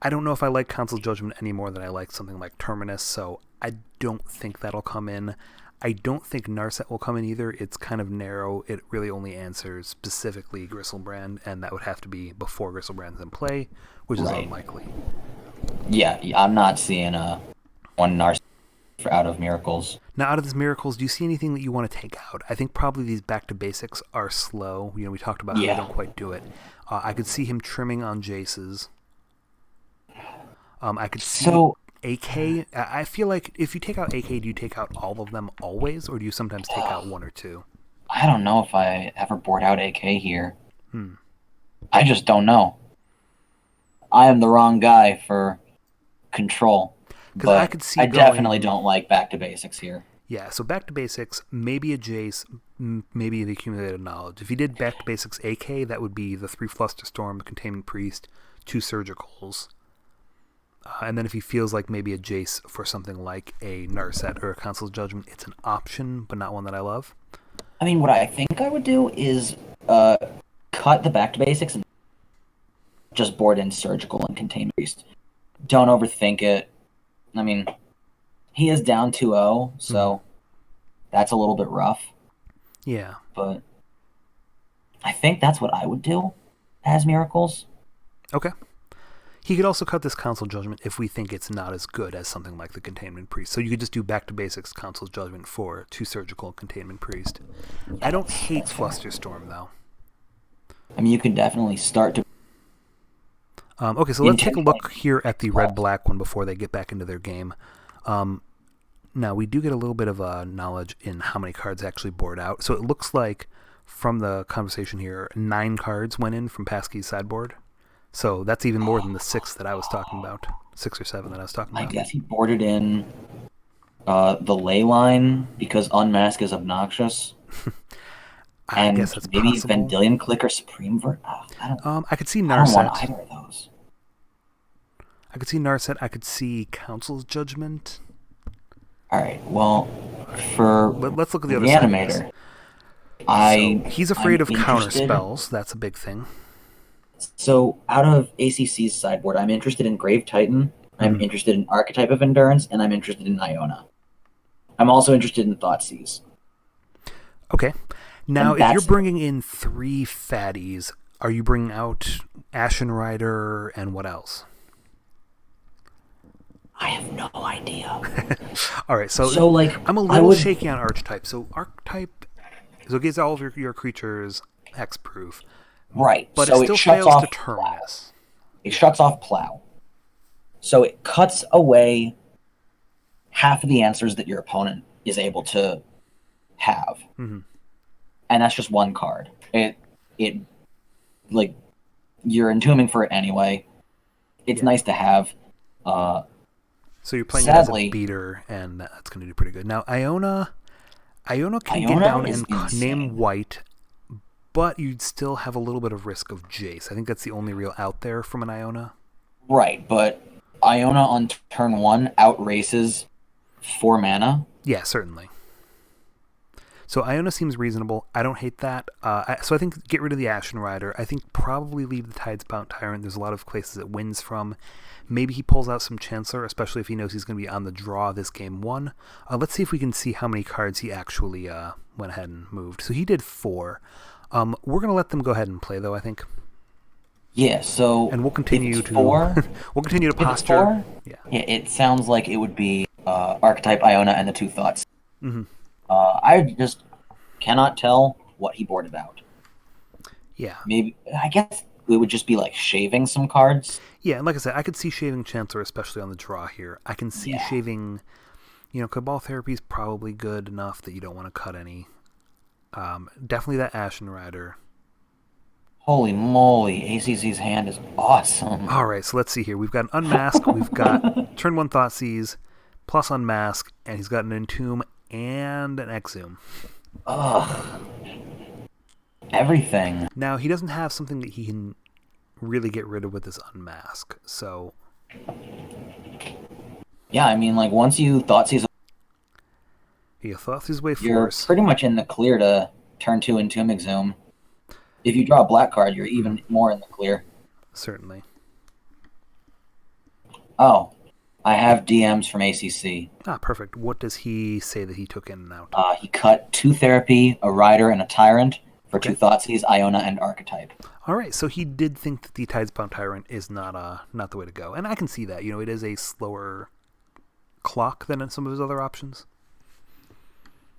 I don't know if I like Council's Judgment any more than I like something like Terminus, so I don't think that'll come in. I don't think Narset will come in either. It's kind of narrow. It really only answers specifically Gristlebrand, and that would have to be before Gristlebrand's in play, which is unlikely. Yeah, I'm not seeing one Narset out of Miracles. Now, out of these Miracles, do you see anything that you want to take out? I think probably these back to basics are slow. You know, we talked about how they don't quite do it. I could see him trimming on Jace's. I could see... AK, I feel like if you take out AK, do you take out all of them always, or do you sometimes take out 1 or 2? I don't know if I ever board out AK here. I just don't know. I am the wrong guy for Control. But I could see I definitely don't like Back to Basics here. Yeah, so Back to Basics, maybe a Jace, maybe the Accumulated Knowledge. If you did Back to Basics AK, that would be the 3 Flusterstorm, the Containment Priest, 2 Surgicals. And then if he feels like maybe a Jace for something like a Narset or a Council's Judgment, it's an option, but not one that I love. I mean, what I think I would do is cut the Back to Basics and just board in Surgical and Containment Priest. Don't overthink it. I mean, he is down 2-0, so that's a little bit rough. Yeah. But I think that's what I would do as Miracles. Okay. He could also cut this Council Judgment if we think it's not as good as something like the Containment Priest. So you could just do Back to Basics Council's Judgment for 2 Surgical Containment Priest. I don't hate Flusterstorm, though. I mean, you can definitely start to... Okay, so let's take a look here at the red-black one before they get back into their game. Now, we do get a little bit of knowledge in how many cards actually board out. So it looks like, from the conversation here, 9 cards went in from Paskee's sideboard. So that's even more than the 6 that I was talking about. 6 or 7 that I was talking about. I guess he boarded in the Leyline because Unmask is obnoxious. I guess that's maybe possible. Vendilion Clicker Supreme I could see Narset. I don't want either of those. I could see Narset. I could see Council's Judgment. Alright, well, for let's look at the other Reanimator. So he's afraid of counter spells. That's a big thing. So, out of ACC's sideboard, I'm interested in Grave Titan, I'm interested in Archetype of Endurance, and I'm interested in Iona. I'm also interested in Thoughtseize. Okay. Now, if you're bringing in 3 fatties, are you bringing out Ashen Rider and what else? I have no idea. All right, so like, I'm a little shaky on Archetype. So Archetype, so it gives all of your creatures hexproof. Right, but so it still fails to Terminus. It shuts off Plow. So it cuts away half of the answers that your opponent is able to have. And that's just 1 card. It like, you're entombing for it anyway. It's nice to have. So you're playing it as a beater, and that's going to do pretty good. Now, Iona can get down and name white, but you'd still have a little bit of risk of Jace. I think that's the only real out there from an Iona. Right, but Iona on turn 1 outraces 4 mana. Yeah, certainly. So Iona seems reasonable. I don't hate that. So I think get rid of the Ashen Rider. I think probably leave the Tidespout Tyrant. There's a lot of places it wins from. Maybe he pulls out some Chancellor, especially if he knows he's going to be on the draw this game 1. Let's see if we can see how many cards he actually went ahead and moved. So he did 4. We're going to let them go ahead and play, though, I think. Yeah, so and we'll continue to 4, we'll continue to if posture. It's 4, yeah, it sounds like it would be Archetype, Iona, and the 2 Thoughts. Mm-hmm. I just cannot tell what he boarded out. Yeah. Maybe, I guess it would just be like shaving some cards. Yeah, and like I said, I could see shaving Chancellor, especially on the draw here. I can see shaving, Cabal Therapy is probably good enough that you don't want to cut any. Definitely that Ashen Rider. Holy moly, ACC's hand is awesome. All right, so let's see here. We've got an Unmask, we've got turn 1 Thoughtseize, plus Unmask, and he's got an Entomb and an Exhume. Ugh. Everything. Now, he doesn't have something that he can really get rid of with this Unmask, so... Yeah, I mean, like, once you Thoughtseize... Yeah, Thoughtseize Way You're Force. pretty much in the clear to turn 2 Entomb Exhume. If you draw a black card, you're even more in the clear. Certainly. Oh, I have DMs from ACC. Ah, perfect. What does he say that he took in and out? He cut 2 Therapy, a Rider, and a Tyrant for 2 Thoughtseize, Iona, and Archetype. All right, so he did think that the Tidespout Tyrant is not the way to go, and I can see that. It is a slower clock than some of his other options.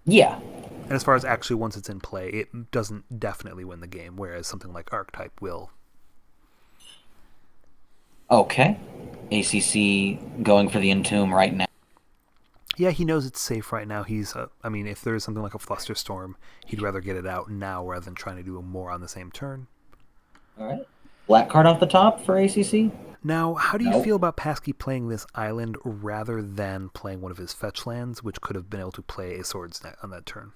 Yeah. And as far as actually once it's in play, it doesn't definitely win the game, whereas something like Archetype will. Okay. ACC going for the Entomb right now. Yeah, he knows it's safe right now. He's, if there is something like a Flusterstorm, he'd rather get it out now rather than trying to do more on the same turn. All right. Black card off the top for ACC? Now, how do you feel about Pascee playing this island rather than playing one of his fetch lands, which could have been able to play a Swords Net on that turn?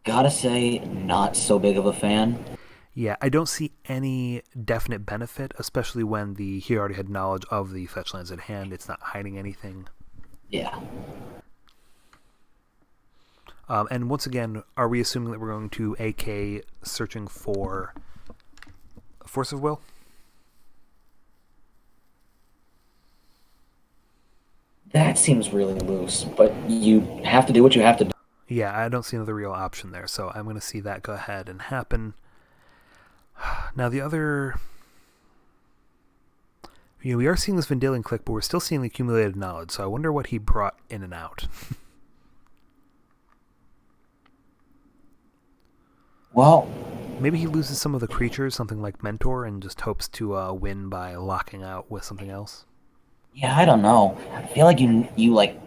Gotta say, not so big of a fan. Yeah, I don't see any definite benefit, especially when he already had knowledge of the fetch lands at hand. It's not hiding anything. Yeah. And once again, are we assuming that we're going to AK searching for Force of Will? That seems really loose, but you have to do what you have to do. Yeah, I don't see another real option there, so I'm going to see that go ahead and happen. Now, the other... we are seeing this Vendilion click, but we're still seeing the accumulated knowledge, so I wonder what he brought in and out. Well... Maybe he loses some of the creatures, something like Mentor, and just hopes to win by locking out with something else. Yeah, I don't know. I feel like you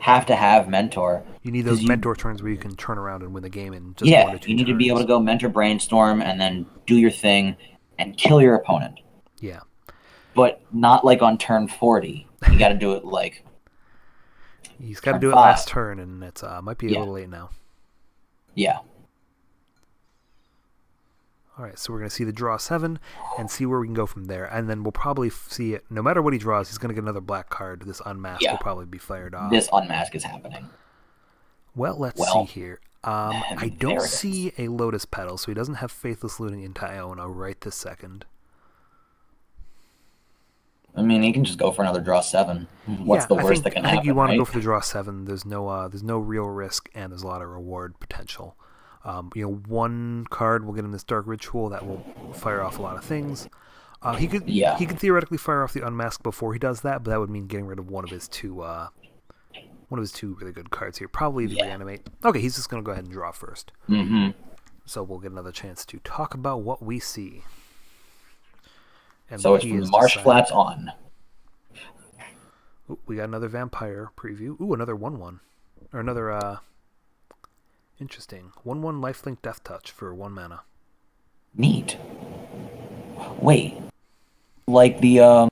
have to have Mentor. You need those Mentor turns where you can turn around and win the game in just 1 to 2 turns. You need to be able to go Mentor Brainstorm and then do your thing and kill your opponent. Yeah. But not like on turn 40. You got to do it like... He's got to do it last turn, and it's might be a little late now. Yeah. All right, so we're going to see the draw 7 and see where we can go from there. And then we'll probably see it. No matter what he draws, he's going to get another black card. This Unmask will probably be fired off. This Unmask is happening. Well, let's see here. I don't see a Lotus Petal, so he doesn't have Faithless Looting into Iona right this second. I mean, he can just go for another draw 7. What's the worst that can happen? I think you want to go for the draw 7. There's no real risk, and there's a lot of reward potential. One card will get him this Dark Ritual that will fire off a lot of things. He could theoretically fire off the Unmask before he does that, but that would mean getting rid of one of his two really good cards here. Probably the Reanimate. Okay, he's just going to go ahead and draw first. Mm-hmm. So we'll get another chance to talk about what we see. And so it's from Marsh Flats on. Ooh, we got another Vampire preview. Ooh, another 1/1. Or another, interesting. 1/1 Lifelink Death Touch for 1 mana. Neat. Wait. Like the,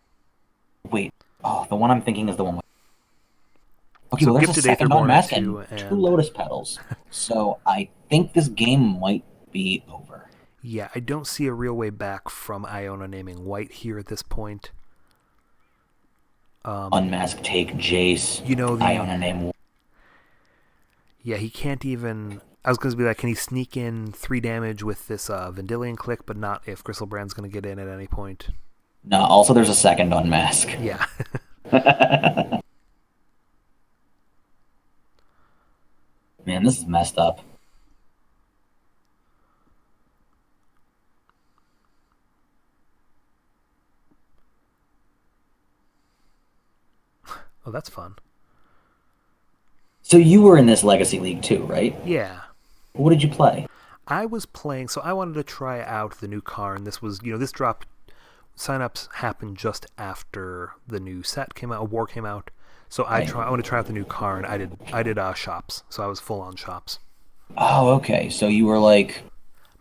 wait. Oh, the one I'm thinking is the one with... Okay, so well, there's a second Aetherborn Unmask and 2 Lotus Petals. So I think this game might be over. Yeah, I don't see a real way back from Iona naming white here at this point. Unmask take Jace. Iona name. Yeah, he can't even I was going to be like, can he sneak in 3 damage with this Vendilion Click, but not if Gristlebrand's going to get in at any point? No, also there's a second unmask. Yeah. Man, this is messed up. Oh, that's fun. So you were in this Legacy League too, right? Yeah. What did you play? I was playing, so I wanted to try out the new car, and this was, this drop, signups happened just after the new set came out, War came out. So I want to try out the new car, and I did shops, so I was full on shops. Oh, okay. So you were like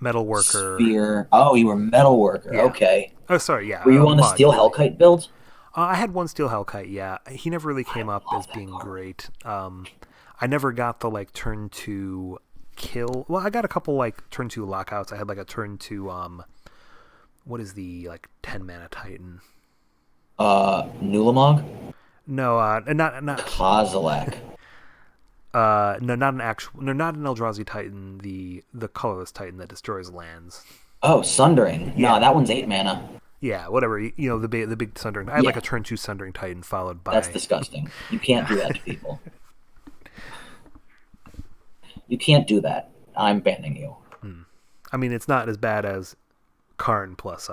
Metalworker. Sphere. Oh, you were Metalworker. Yeah. Okay. Oh, sorry, yeah. Were you on the Mud, Steel really. Hellkite build? I had one Steel Hellkite, yeah. He never really came up as being great. I never got the turn 2 kill. Well, I got a couple turn 2 lockouts. I had a turn 2 what is the 10 mana Titan? Nulamog? No, not Kozilek. no, not an actual, no, not an Eldrazi Titan, the colorless Titan that destroys lands. Oh, Sundering. Yeah. No, that one's 8 mana. Yeah, whatever. The big Sundering. I had a turn 2 Sundering Titan followed by. That's disgusting. You can't do that to people. You can't do that. I'm banning you. I mean, it's not as bad as Karn plus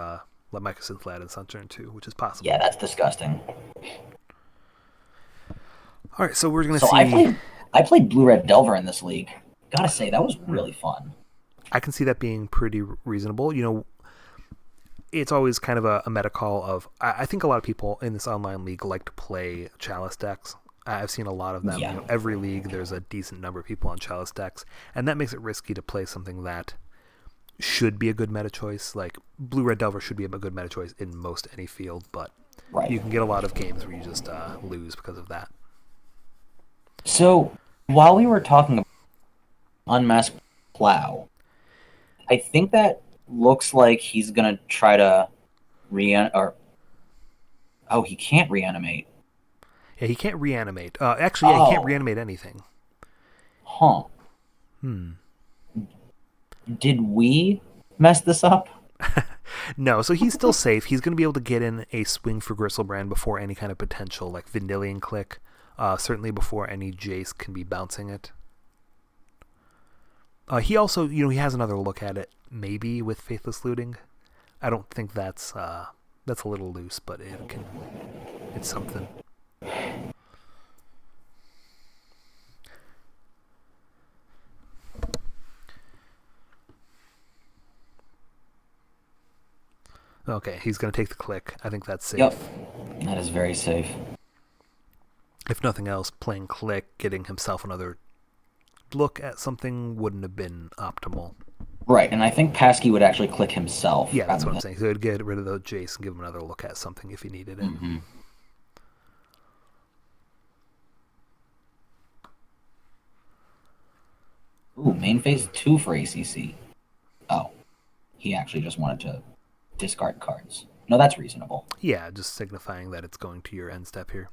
Mycosynth Lad and Sunturn 2, which is possible. Yeah, that's disgusting. All right, so we're going to see. I played Blue-Red Delver in this league. Gotta say, that was really fun. I can see that being pretty reasonable. It's always kind of a meta call of. I think a lot of people in this online league like to play Chalice decks. I've seen a lot of them. Yeah. Every league, there's a decent number of people on Chalice decks, and that makes it risky to play something that should be a good meta choice. Like Blue-Red Delver should be a good meta choice in most any field, but you can get a lot of games where you just lose because of that. So, while we were talking about Unmasked Plow, I think that looks like he's going to try to Oh, he can't reanimate. Yeah, he can't reanimate. Actually, he can't reanimate anything. Huh. Did we mess this up? No, so he's still safe. He's going to be able to get in a swing for Gristlebrand before any kind of potential, Vendilion Click. Certainly before any Jace can be bouncing it. He also, he has another look at it, maybe with Faithless Looting. I don't think that's a little loose, but it's something. Okay, he's going to take the click. I think that's safe. Yep, that is very safe. If nothing else, playing click, getting himself another look at something wouldn't have been optimal. Right, and I think Pascee would actually click himself. Yeah, that's what I'm saying. So he'd get rid of the Jace and give him another look at something if he needed it. Mm-hmm. Ooh, main phase 2 for ACC. Oh, he actually just wanted to discard cards. No, that's reasonable. Yeah, just signifying that it's going to your end step here.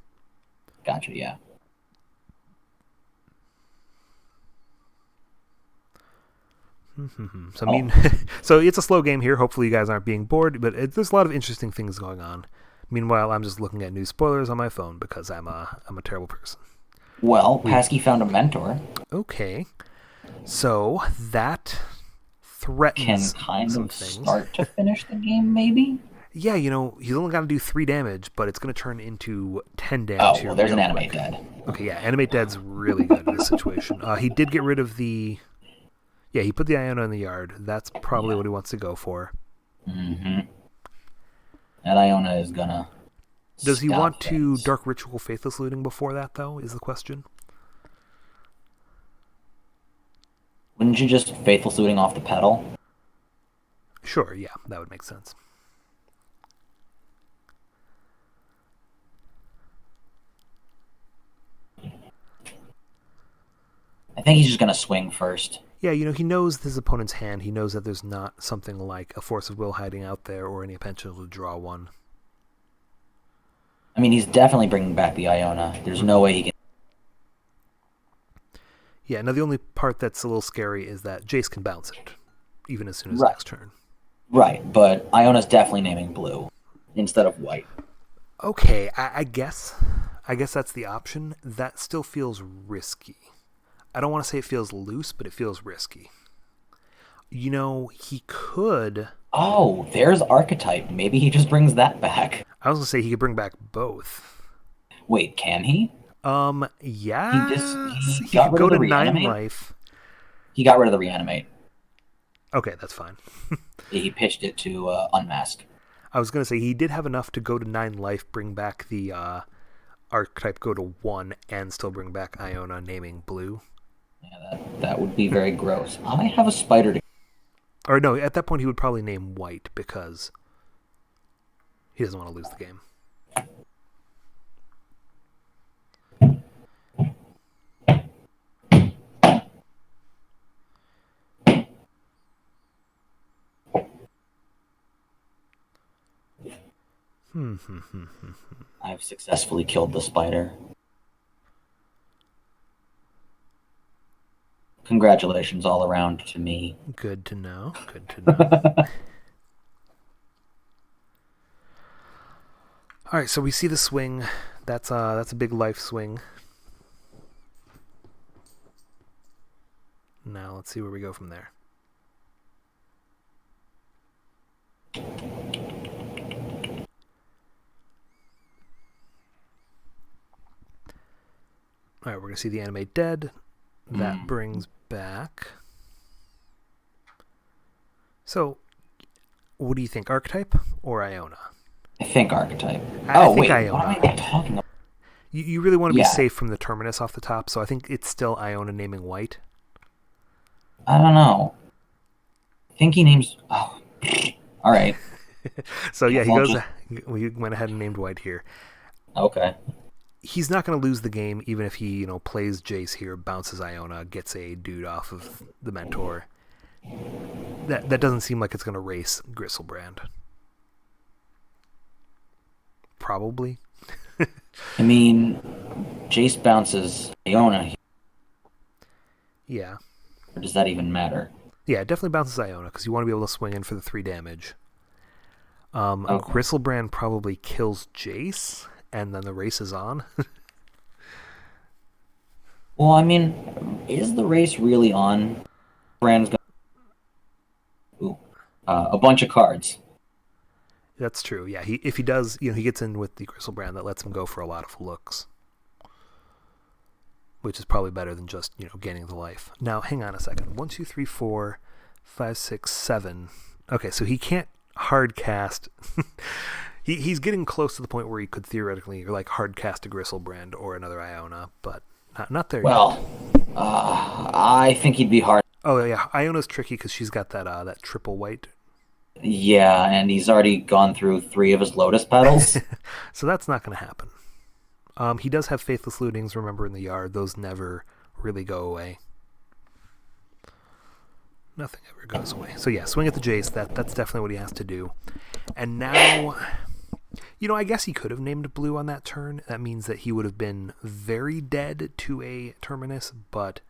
Gotcha, yeah. So, I mean, so it's a slow game here. Hopefully you guys aren't being bored, but there's a lot of interesting things going on. Meanwhile, I'm just looking at new spoilers on my phone because I'm a terrible person. Well, Pascee found a mentor. Okay. So that threatens can kind some of things. Start to finish the game, maybe? Yeah, he's only got to do 3 damage, but it's going to turn into 10 damage. Oh, well, there's an Animate Dead. Okay, yeah, Animate Dead's really good in this situation. He did get rid of the... Yeah, he put the Iona in the yard. That's probably what he wants to go for. Mm-hmm. That Iona is gonna... Does he want to Dark Ritual Faithless Looting before that, though, is the question? Wouldn't you just Faithless Looting off the pedal? Sure, yeah, that would make sense. I think he's just gonna swing first. Yeah, he knows his opponent's hand. He knows that there's not something like a Force of Will hiding out there or any potential to draw one. I mean, he's definitely bringing back the Iona. There's no way he can... Yeah, now the only part that's a little scary is that Jace can bounce it, even as soon as Right. next turn. Right, but Iona's definitely naming blue instead of white. Okay, I guess that's the option. That still feels risky. I don't want to say it feels loose, but it feels risky. He could. Oh, there's Archetype. Maybe he just brings that back. I was gonna say he could bring back both. Wait, can he? Yeah. He He got could rid go of the to 9 reanimate. life. He got rid of the reanimate. Okay, that's fine. He pitched it to unmask. I was gonna say he did have enough to go to 9 life, bring back the archetype, go to 1, and still bring back Iona naming blue. Yeah, that would be very gross. I have a spider to. Or no, at that point he would probably name white because he doesn't want to lose the game. I've successfully killed the spider. Congratulations all around to me. Good to know. Good to know. All right, so we see the swing. That's a big life swing. Now let's see where we go from there. All right, we're gonna see the animate dead. That brings back. So, what do you think, archetype or Iona? I think Archetype. I think wait, Iona. what am I even talking about? You really want to be safe from the terminus off the top, so I think it's still Iona naming white. I don't know. I think he names. Oh, all right. So yeah, we went ahead and named white here. Okay. He's not going to lose the game, even if he plays Jace here, bounces Iona, gets a dude off of the mentor. That doesn't seem like it's going to race Gristlebrand. Probably. I mean, Jace bounces Iona. Yeah. Or does that even matter? Yeah, it definitely bounces Iona because you want to be able to swing in for the 3 damage. Gristlebrand probably kills Jace, and then the race is on. Well, I mean, is the race really on? Brand's got a bunch of cards. That's true. Yeah, if he does, he gets in with the Gristlebrand, that lets him go for a lot of looks, which is probably better than just gaining the life. Now, hang on a second. 1, 2, 3, 4, 5, 6, 7. Okay, so he can't hard cast. He's getting close to the point where he could theoretically hard cast a Gristlebrand or another Iona, but not there yet. Well, I think he'd be hard. Oh yeah, Iona's tricky because she's got that triple white. Yeah, and he's already gone through 3 of his Lotus Petals. So that's not going to happen. He does have Faithless Lootings, remember, in the yard. Those never really go away. Nothing ever goes away. So yeah, swing at the Jace. That's definitely what he has to do. And now, I guess he could have named blue on that turn. That means that he would have been very dead to a Terminus, but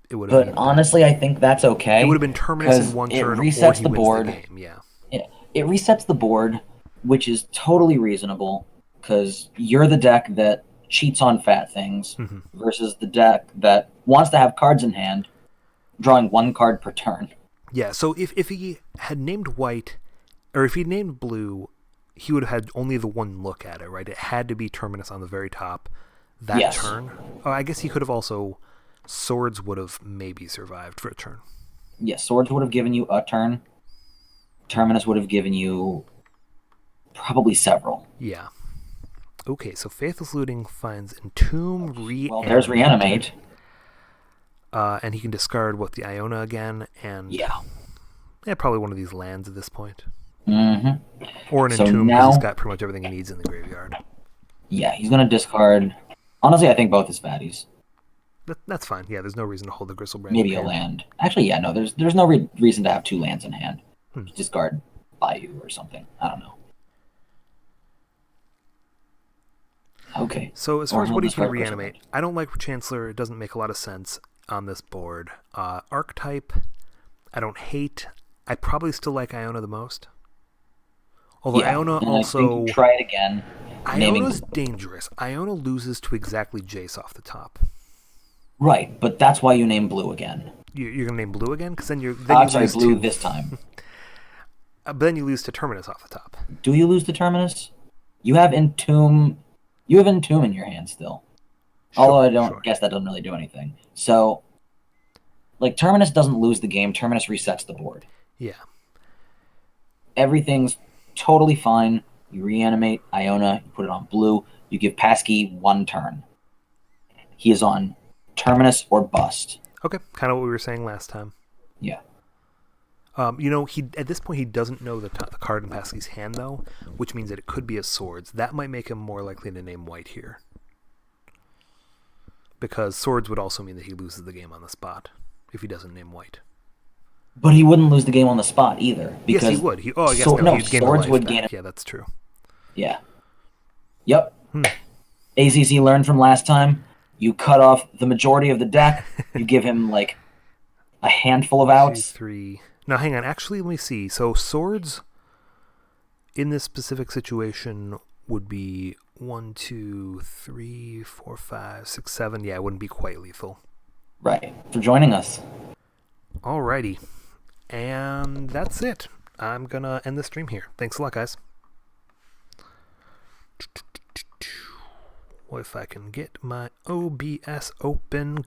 it would have been... honestly, I think that's okay. It would have been Terminus in one turn, or he resets the wins board. the game. Yeah. It resets the board, which is totally reasonable, because you're the deck that cheats on fat things versus the deck that wants to have cards in hand, drawing 1 card per turn. Yeah, so if he had named white, or if he named blue, he would have had only the 1 look at it, right? It had to be Terminus on the very top that turn. Oh, I guess he could have also... Swords would have maybe survived for a turn. Yes, Swords would have given you a turn. Terminus would have given you probably several. Yeah. Okay, so Faithless Looting finds Entomb, Reanimate. Well, there's Reanimate. And he can discard the Iona again, and... Yeah, probably one of these lands at this point. Mm-hmm. Or an Entomb, because he's got pretty much everything he needs in the graveyard. Yeah, he's going to discard... Honestly, I think both his fatties. That's fine. Yeah, there's no reason to hold the Gristlebrand. Maybe a land. Actually, yeah, no, there's no reason to have 2 lands in hand. Discard Bayou or something. I don't know. Okay. So as Or far as he'll what he can discard personal reanimate, damage. I don't like Chancellor. It doesn't make a lot of sense on this board. Archetype, I don't hate. I probably still like Iona the most. Although Yeah, Iona and I think you also... try it again, naming Iona's blue. dangerous. Iona loses to exactly Jace off the top. Right, but that's why you name blue again. You're gonna name blue again, because then you I'm sorry, lose blue to. this time. But then you lose to Terminus off the top. Do you lose the Terminus? You have Entomb. You have Entomb in your hand still. Although I don't guess that doesn't really do anything. So, like, Terminus doesn't lose the game. Terminus resets the board. Yeah. Everything's totally fine. You reanimate Iona. You put it on blue. You give Pascee 1 turn. He is on Terminus or bust. Okay, kind of what we were saying last time. Yeah. He at this point he doesn't know the card in Paskee's hand though, which means that it could be a swords. That might make him more likely to name white here, because swords would also mean that he loses the game on the spot if he doesn't name white. But he wouldn't lose the game on the spot either. Because yes, he would. I guess he'd gain swords the life would back. gain. Yeah, that's true. Yeah. Yep. ACC learned from last time. You cut off the majority of the deck. You give him like a handful of outs. 2, 3. Now, hang on. Actually, let me see. So, swords in this specific situation would be 1, 2, 3, 4, 5, 6, 7. Yeah, it wouldn't be quite lethal. Right. For joining us. Alrighty. And that's it. I'm going to end the stream here. Thanks a lot, guys. Well, if I can get my OBS open. Good.